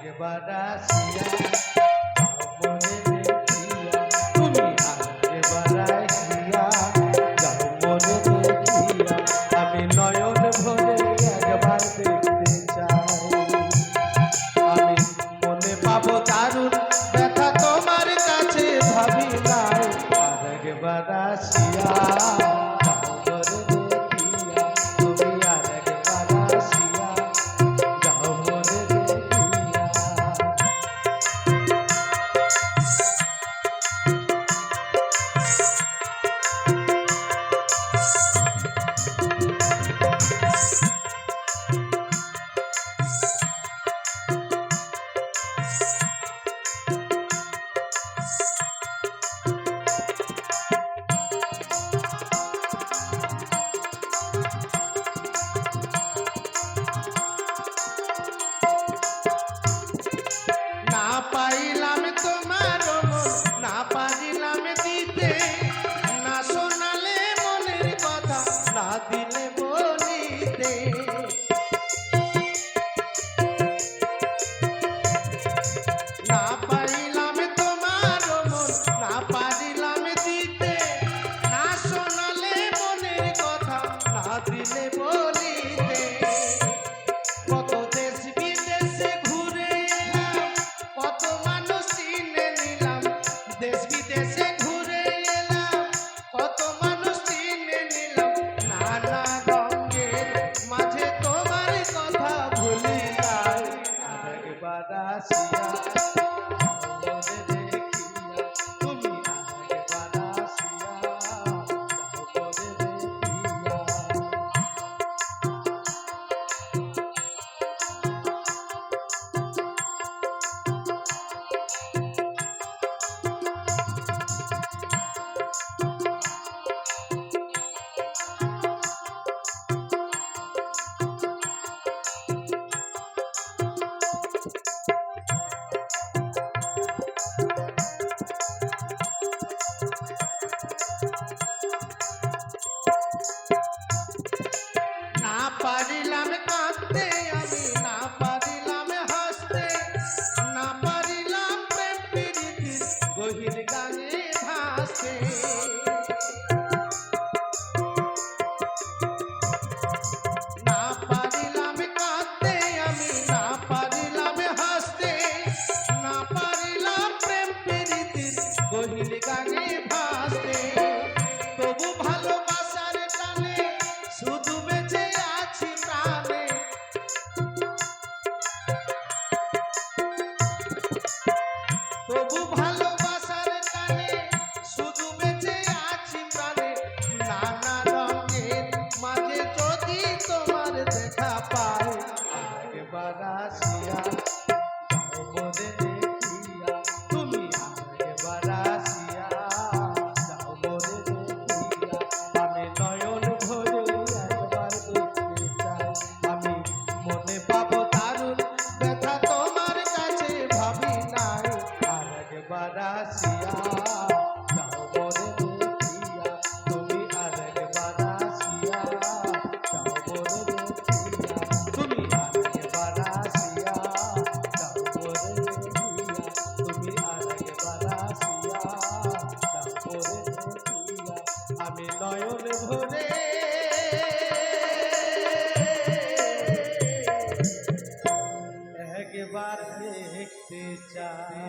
একবার আসিয়া মনে দেখিয়া তুমি একবার আসিয়া যাও মনে দেখিয়া আমি নয়ন ভরে একবার দেখতে চাই আমি মনে পাবো দারুণ ব্যথা তোমার কাছে ভাবি নাই আর একবার আসিয়া পাইলাম তোমার মন না পারিলাম দিতে না শোনালে মনের কথা না দিলে বলিতে না পাইলাম তোমার মন না পারিলাম দিতে না শোনালে মনের কথা না দিলে বলিতে কত দেশ বিদেশে ঘুরে এলাম কত মানুষ চিনে নিলাম দেশ বিদেশে ঘুরে এলাম কত মানুষ চিনে নিলাম নানা রঙের মাঝে তোমার কথা ভুলি নাই একবার আসিয়া পারিলাম কাঁদতে আমি না পারিলাম হাসতে না পারিলাম প্রেম প্রীতির গভীর গানে ভাসতে না পারিলাম কাঁদতে আমি না পারিলাম হাসতে না পারিলাম প্রেম প্রীতির গভীর গানে ভাসতে তবু ভালোবাসার টানে শুধু বেঁচে আছি প্রাণে তবু ভালোবাসার টানে শুধু বেঁচে আছি প্রাণে নানা রঙের মাঝে যদি তোমার দেখা পাই একবার আসিয়া যাও মনে দেখিয়া তুমি একবার আসিয়া যাও মনে দেখিয়া আমি নয়ন ভরে একবার দেখতে চাই আমি মনে পাবো দারুণ ব্যথা তোমার কাছে ভাবি নাই আর একবার আসিয়া যাও মনে দেখিয়া তুমি আর একবার আসিয়া যাও মনে দেখিয়া তুমি আর একবার আসিয়া যাও মনে দেখিয়া তুমি আর একবার আসিয়া যাও মনে দেখিয়া আমি নয়ন ভরে একবার দেখতে চাই।